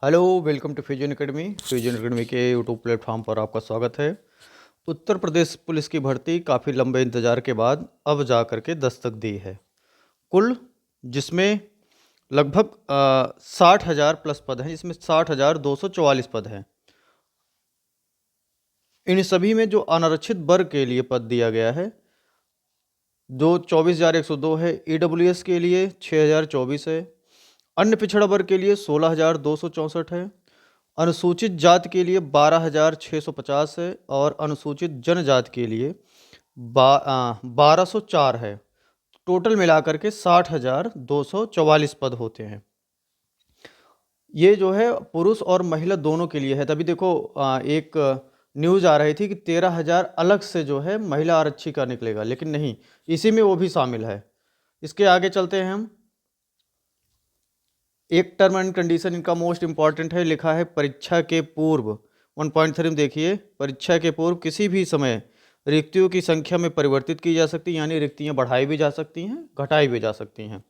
Hello, welcome to Fusion Academy. Fusion Academy के YouTube platform पर आपका स्वागत है। उत्तर प्रदेश पुलिस की भर्ती काफ़ी लंबे इंतजार के बाद अब जा कर के दस्तक दी है। कुल जिसमें लगभग 60,000 प्लस पद हैं, जिसमें 60,244 पद हैं। इन सभी में जो अनारक्षित वर्ग के लिए पद दिया गया है, 24,102 है। EWS के लिए 6,024 है। अन्य पिछड़ा वर्ग के लिए 16,264 है। अनुसूचित जाति के लिए 12,650 है और अनुसूचित जनजाति के लिए 1,204 है। टोटल मिलाकर के 60,244 पद होते हैं। ये जो है पुरुष और महिला दोनों के लिए है। तभी देखो एक न्यूज़ आ रही थी कि 13,000 अलग से जो है महिला आरक्षी का निकलेगा, लेकिन नहीं, इसी में वो भी शामिल है। इसके आगे चलते हैं हम। एक टर्म एंड कंडीशन इनका मोस्ट इंपॉर्टेंट है, लिखा है परीक्षा के पूर्व 1.3 में देखिए, परीक्षा के पूर्व किसी भी समय रिक्तियों की संख्या में परिवर्तित की जा सकती है, यानी रिक्तियां बढ़ाई भी जा सकती हैं, घटाई भी जा सकती हैं।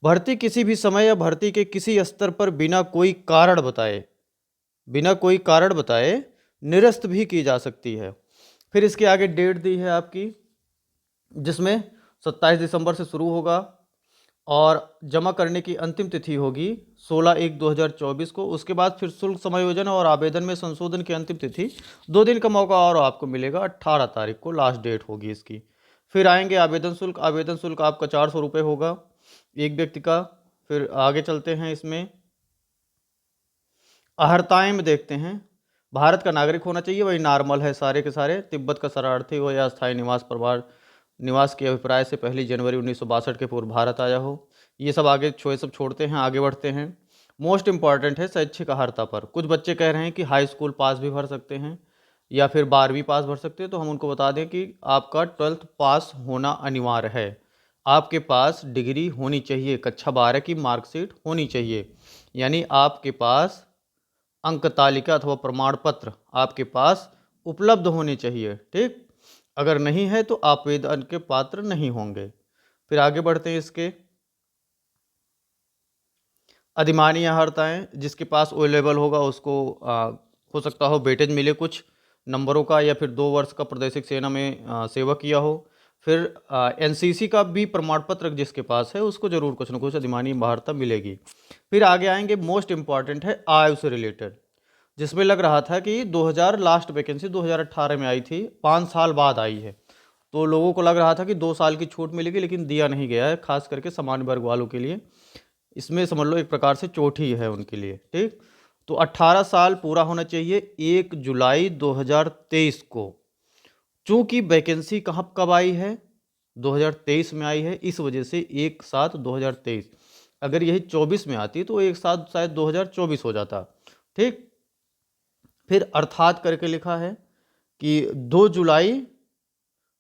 भर्ती किसी भी समय या भर्ती के किसी स्तर पर बिना कोई कारण बताए निरस्त भी की जा सकती है। फिर इसके आगे डेट दी है आपकी, जिसमें 27 दिसंबर से शुरू होगा और जमा करने की अंतिम तिथि होगी 16/1/2024 को। उसके बाद फिर शुल्क समायोजन और आवेदन में संशोधन की अंतिम तिथि 2 दिन का मौका और आपको मिलेगा, 18 तारीख को लास्ट डेट होगी इसकी। फिर आएंगे आवेदन शुल्क। आवेदन शुल्क आपका 400 रुपये होगा एक व्यक्ति का। फिर आगे चलते हैं, इसमें अहर्ताएं में देखते हैं। भारत का नागरिक होना चाहिए, वही नॉर्मल है सारे के सारे। तिब्बत का शरणार्थी हो या स्थायी निवास के अभिप्राय से 1 जनवरी 1962 के पूर्व भारत आया हो। ये सब आगे सब छोड़ते हैं, आगे बढ़ते हैं। मोस्ट इंपॉर्टेंट है शैक्षिक अर्हता पर। कुछ बच्चे कह रहे हैं कि हाई स्कूल पास भी भर सकते हैं या फिर 12वीं पास भर सकते हैं, तो हम उनको बता दें कि आपका 12th पास होना अनिवार्य है। आपके पास डिग्री होनी चाहिए, कक्षा 12 की मार्कशीट होनी चाहिए, यानी आपके पास अंक तालिका अथवा प्रमाण पत्र आपके पास उपलब्ध होने चाहिए। ठीक, अगर नहीं है तो आवेदन के पात्र नहीं होंगे। फिर आगे बढ़ते हैं, इसके अधिमानी अर्हताएं। जिसके पास ओ लेवल होगा उसको हो सकता हो वेटेज मिले कुछ नंबरों का, या फिर 2 वर्ष का प्रादेशिक सेना में सेवा किया हो। फिर NCC का भी प्रमाण पत्र जिसके पास है उसको जरूर कुछ ना कुछ अधिमानी अर्हता मिलेगी। फिर आगे आएंगे, मोस्ट इंपॉर्टेंट है आयु से रिलेटेड, जिसमें लग रहा था कि 2000 लास्ट वैकेंसी 2018 में आई थी, 5 साल बाद आई है, तो लोगों को लग रहा था कि 2 साल की छूट मिलेगी, लेकिन दिया नहीं गया है, खास करके सामान्य वर्ग वालों के लिए। इसमें समझ लो एक प्रकार से चोट ही है उनके लिए। ठीक, तो 18 साल पूरा होना चाहिए 1 जुलाई 2023 को। चूंकि वैकेंसी कब आई है, 2023 में आई है, इस वजह से 1/7/2023। अगर यही 24 में आती तो 1/7 शायद 2024 हो जाता। ठीक, फिर अर्थात करके लिखा है कि 2 जुलाई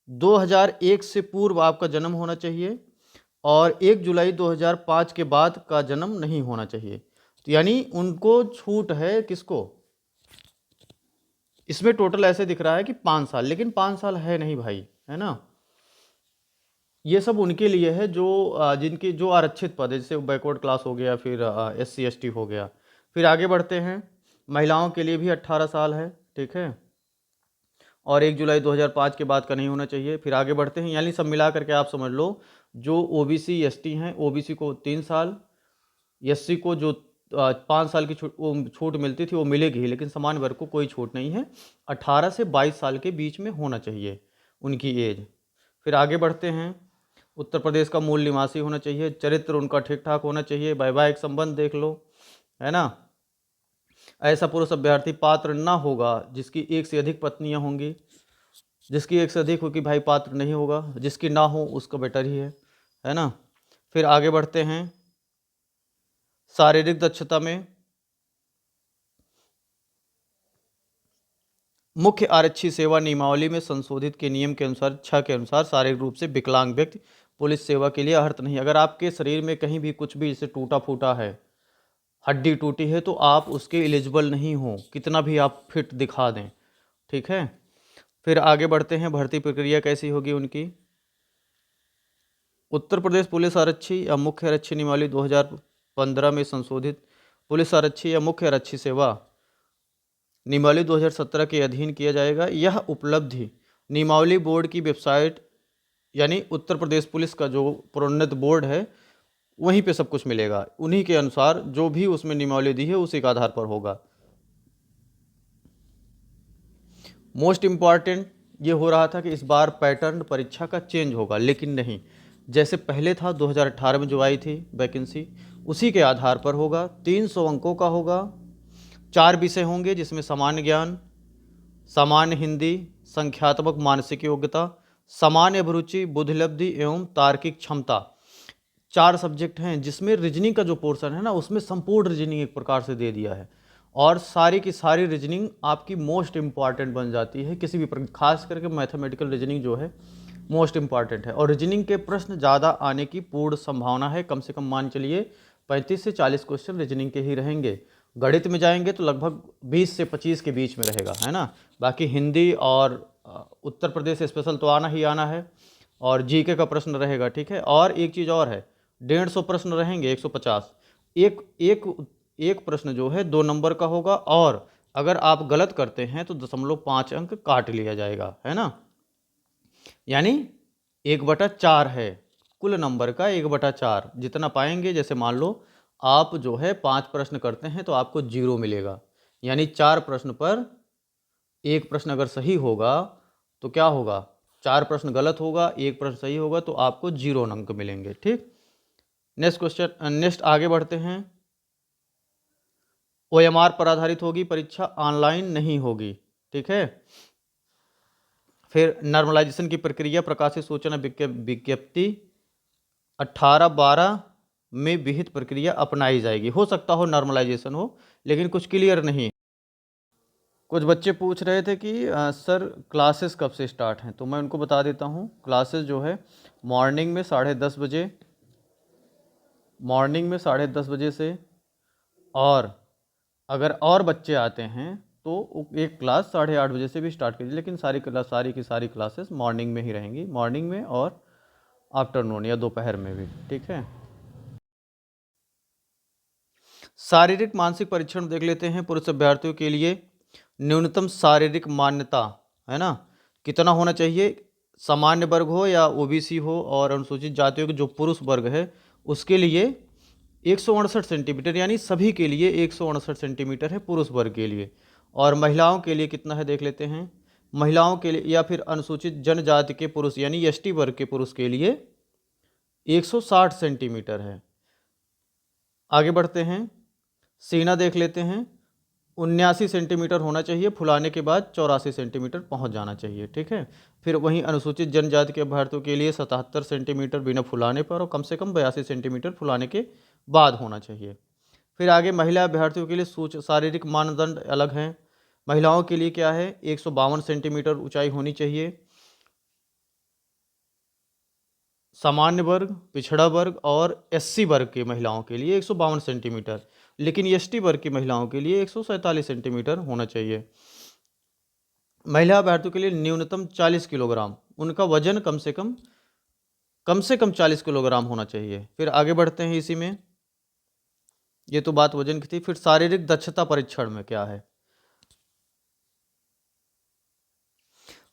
2001 से पूर्व आपका जन्म होना चाहिए और 1 जुलाई 2005 के बाद का जन्म नहीं होना चाहिए। तो यानी उनको छूट है, किसको? इसमें टोटल ऐसे दिख रहा है कि 5 साल, लेकिन 5 साल है नहीं भाई, है ना। ये सब उनके लिए है जो जिनकी जो आरक्षित पद है, जैसे बैकवर्ड क्लास हो गया, फिर SC ST हो गया। फिर आगे बढ़ते हैं, महिलाओं के लिए भी 18 साल है। ठीक है, और 1 जुलाई 2005 के बाद का नहीं होना चाहिए। फिर आगे बढ़ते हैं, यानी सब मिला करके आप समझ लो, जो OBC ST हैं, OBC को 3 साल, SC को जो 5 साल की छूट मिलती थी वो मिलेगी ही, लेकिन सामान्य वर्ग को कोई छूट नहीं है। 18 से 22 साल के बीच में होना चाहिए उनकी एज। फिर आगे बढ़ते हैं, उत्तर प्रदेश का मूल निवासी होना चाहिए, चरित्र उनका ठीक ठाक होना चाहिए, वैवाहिक संबंध देख लो, है ना। ऐसा पुरुष अभ्यर्थी पात्र ना होगा जिसकी एक से अधिक पत्नियां होंगी। जिसकी एक से अधिक होगी भाई पात्र नहीं होगा, जिसकी ना हो उसका बेटर ही है ना। फिर आगे बढ़ते हैं, शारीरिक दक्षता में मुख्य आरक्षी सेवा नियमावली में संशोधित के नियम के अनुसार 6 के अनुसार शारीरिक रूप से विकलांग व्यक्ति पुलिस सेवा के लिए अर्हत नहीं। अगर आपके शरीर में कहीं भी कुछ भी जैसे टूटा फूटा है, हड्डी टूटी है, तो आप उसके एलिजिबल नहीं हो, कितना भी आप फिट दिखा दें। ठीक है, फिर आगे बढ़ते हैं, भर्ती प्रक्रिया कैसी होगी उनकी। उत्तर प्रदेश पुलिस आरक्षी या मुख्य आरक्षी नियमावली 2015 में संशोधित पुलिस आरक्षी या मुख्य आरक्षी सेवा नियमावली 2017 के अधीन किया जाएगा। यह उपलब्धि नियमावली बोर्ड की वेबसाइट यानी उत्तर प्रदेश पुलिस का जो प्रोन्नत बोर्ड है वहीं पे सब कुछ मिलेगा, उन्हीं के अनुसार जो भी उसमें नियमावली दी है उसी के आधार पर होगा। मोस्ट इम्पॉर्टेंट ये हो रहा था कि इस बार पैटर्न परीक्षा का चेंज होगा, लेकिन नहीं, जैसे पहले था 2018 में जो आई थी वैकेंसी उसी के आधार पर होगा। 300 अंकों का होगा, 4 विषय होंगे जिसमें सामान्य ज्ञान, सामान्य हिंदी, संख्यात्मक मानसिक योग्यता, सामान्य अभिरुचि, बुद्धिलब्धि एवं तार्किक क्षमता। 4 सब्जेक्ट हैं जिसमें रीजनिंग का जो पोर्शन है ना उसमें संपूर्ण रीजनिंग एक प्रकार से दे दिया है, और सारी की सारी रीजनिंग आपकी मोस्ट इम्पॉर्टेंट बन जाती है किसी भी खास करके मैथमेटिकल रीजनिंग जो है मोस्ट इम्पॉर्टेंट है। और रीजनिंग के प्रश्न ज़्यादा आने की पूर्ण संभावना है, कम से कम मान चलिए 35 से 40 क्वेश्चन रीजनिंग के ही रहेंगे। गणित में जाएंगे तो लगभग 20 से 25 के बीच में रहेगा, है ना। बाकी हिंदी और उत्तर प्रदेश स्पेशल तो आना ही आना है, और जीके का प्रश्न रहेगा, ठीक है। और एक चीज़ और है, 150 प्रश्न रहेंगे, 150। एक एक एक प्रश्न जो है 2 नंबर का होगा, और अगर आप गलत करते हैं तो 0.5 अंक काट लिया जाएगा, है ना। यानी 1/4 है कुल नंबर का, 1/4 जितना पाएंगे। जैसे मान लो आप जो है 5 प्रश्न करते हैं तो आपको 0 मिलेगा, यानी 4 प्रश्न पर एक प्रश्न अगर सही होगा तो क्या होगा, 4 प्रश्न गलत होगा, एक प्रश्न सही होगा तो आपको 0 अंक मिलेंगे, ठीक। नेक्स्ट क्वेश्चन, नेक्स्ट आगे बढ़ते हैं। OMR पर आधारित होगी परीक्षा, ऑनलाइन नहीं होगी, ठीक है। फिर नॉर्मलाइजेशन की प्रक्रिया, प्रकाशित सूचना विज्ञप्ति 18/12 में विहित प्रक्रिया अपनाई जाएगी। हो सकता हो नॉर्मलाइजेशन हो, लेकिन कुछ क्लियर नहीं। कुछ बच्चे पूछ रहे थे कि सर क्लासेस कब से स्टार्ट हैं, तो मैं उनको बता देता हूँ। क्लासेस जो है मॉर्निंग में 10:30 बजे, मॉर्निंग में 10:30 बजे से, और अगर और बच्चे आते हैं तो एक क्लास 8:30 बजे से भी स्टार्ट कीजिए, लेकिन सारी की सारी क्लासेस मॉर्निंग में ही रहेंगी, मॉर्निंग में और आफ्टरनून या दोपहर में भी, ठीक है। शारीरिक मानसिक परीक्षण देख लेते हैं। पुरुष अभ्यर्थियों के लिए न्यूनतम शारीरिक मान्यता, है ना, कितना होना चाहिए। सामान्य वर्ग हो या ओबीसी हो, और अनुसूचित जातियों के जो पुरुष वर्ग है उसके लिए 168 सेंटीमीटर, यानी सभी के लिए 168 सेंटीमीटर है पुरुष वर्ग के लिए। और महिलाओं के लिए कितना है देख लेते हैं। महिलाओं के लिए या फिर अनुसूचित जनजाति के पुरुष यानी एसटी वर्ग के पुरुष के लिए 160 सेंटीमीटर है। आगे बढ़ते हैं, सीना देख लेते हैं। 79 सेंटीमीटर होना चाहिए, फुलाने के बाद 84 सेंटीमीटर पहुंच जाना चाहिए, ठीक है। फिर वहीं अनुसूचित जनजाति के अभ्यर्थियों के लिए 77 सेंटीमीटर बिना फुलाने पर, और कम से कम 82 सेंटीमीटर फुलाने के बाद होना चाहिए। फिर आगे महिला अभ्यर्थियों के लिए शारीरिक मानदंड अलग हैं। महिलाओं के लिए क्या है, 152 सेंटीमीटर ऊंचाई होनी चाहिए। सामान्य वर्ग, पिछड़ा वर्ग और एससी वर्ग की महिलाओं के लिए 152 सेंटीमीटर, लेकिन एसटी वर्ग की महिलाओं के लिए 147 सेंटीमीटर होना चाहिए। महिला अभ्यर्थियों के लिए न्यूनतम 40 किलोग्राम, उनका वजन कम से कम 40 किलोग्राम होना चाहिए। फिर आगे बढ़ते हैं इसी में, ये तो बात वजन की थी। फिर शारीरिक दक्षता परीक्षण में क्या है,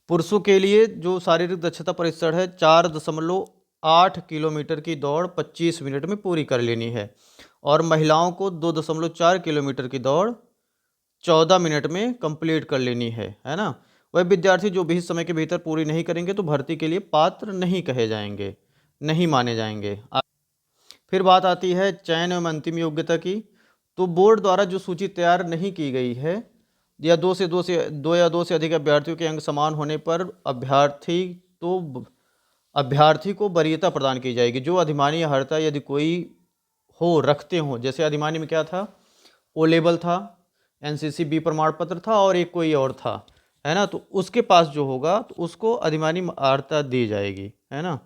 पुरुषों के लिए जो शारीरिक दक्षता परीक्षण है 4.8 किलोमीटर की दौड़ 25 मिनट में पूरी कर लेनी है, और महिलाओं को 2.4 किलोमीटर की दौड़ 14 मिनट में कंप्लीट कर लेनी है ना। वह विद्यार्थी जो भी इस समय के भीतर पूरी नहीं करेंगे तो भर्ती के लिए पात्र नहीं कहे जाएंगे, नहीं माने जाएंगे। फिर बात आती है चयन एवं अंतिम योग्यता की। तो बोर्ड द्वारा जो सूची तैयार नहीं की गई है, या दो या दो से अधिक अभ्यर्थियों के अंक समान होने पर अभ्यर्थी को वरीयता प्रदान की जाएगी। जो अधिमानी या हर्ता यदि कोई हो, रखते हो, जैसे अधिमानी में क्या था, ओ लेवल था, एनसीसी बी प्रमाण पत्र था, और एक कोई और था, है ना, तो उसके पास जो होगा तो उसको अधिमानी अर्हता दी जाएगी, है ना।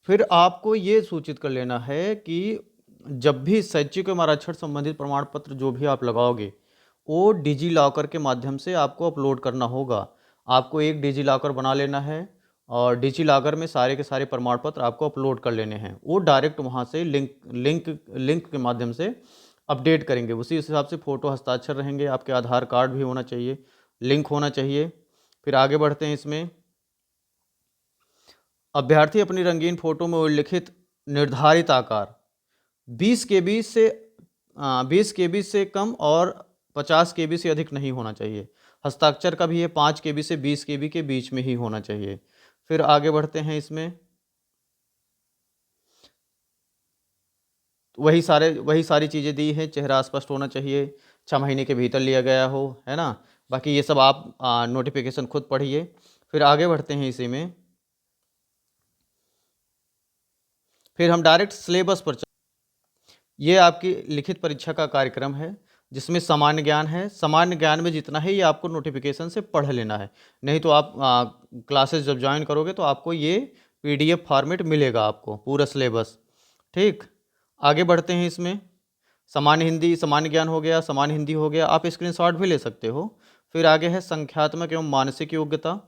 फिर आपको ये सूचित कर लेना है कि जब भी शैक्षिक एवं आरक्षण संबंधित प्रमाण पत्र जो भी आप लगाओगे वो डिजी लॉकर के माध्यम से आपको अपलोड करना होगा। आपको एक डिजी लॉकर बना लेना है, और डिजी लॉकर में सारे के सारे प्रमाण पत्र आपको अपलोड कर लेने हैं। वो डायरेक्ट वहाँ से लिंक के माध्यम से अपडेट करेंगे, उसी हिसाब से फ़ोटो हस्ताक्षर रहेंगे, आपके आधार कार्ड भी होना चाहिए, लिंक होना चाहिए। फिर आगे बढ़ते हैं इसमें, अभ्यर्थी अपनी रंगीन फ़ोटो में उल्लिखित निर्धारित आकार 20 केबी से 20 केबी से कम और 50 केबी से अधिक नहीं होना चाहिए। हस्ताक्षर का भी है 5 केबी से 20 केबी के बीच में ही होना चाहिए। फिर आगे बढ़ते हैं इसमें, वही सारी चीज़ें दी हैं। चेहरा स्पष्ट होना चाहिए, 6 महीने के भीतर लिया गया हो, है ना। बाकी ये सब आप नोटिफिकेशन खुद पढ़िए। फिर आगे बढ़ते हैं इसी में, फिर हम डायरेक्ट सिलेबस पर ये आपकी लिखित परीक्षा का कार्यक्रम है, जिसमें सामान्य ज्ञान है। सामान्य ज्ञान में जितना है ये आपको नोटिफिकेशन से पढ़ लेना है, नहीं तो आप क्लासेस जब ज्वाइन करोगे तो आपको ये पीडीएफ फॉर्मेट मिलेगा, आपको पूरा सिलेबस। ठीक, आगे बढ़ते हैं इसमें, सामान्य हिंदी, सामान्य ज्ञान हो गया, सामान्य हिंदी हो गया, आप स्क्रीनशॉट भी ले सकते हो। फिर आगे है संख्यात्मक एवं मानसिक योग्यता,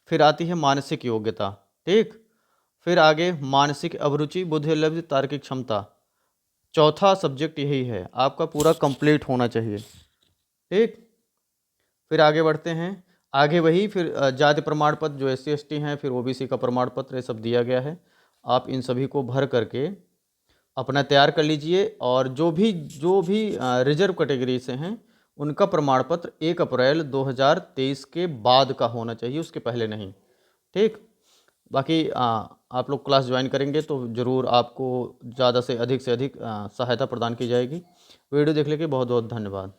फिर आती है मानसिक योग्यता। ठीक, फिर आगे मानसिक अभिरुचि, बुद्धि लब्धि, तार्किक क्षमता। चौथा सब्जेक्ट यही है, आपका पूरा कंप्लीट होना चाहिए। ठीक, फिर आगे बढ़ते हैं, आगे वही फिर जाति प्रमाण पत्र जो SC ST हैं, फिर OBC का प्रमाण पत्र, ये सब दिया गया है। आप इन सभी को भर करके अपना तैयार कर लीजिए, और जो भी रिजर्व कैटेगरी से हैं उनका प्रमाण पत्र 1 अप्रैल 2023 के बाद का होना चाहिए, उसके पहले नहीं। ठीक, बाकी आप लोग क्लास ज्वाइन करेंगे तो ज़रूर आपको ज़्यादा से अधिक सहायता प्रदान की जाएगी। वीडियो देखने के लिए बहुत बहुत धन्यवाद।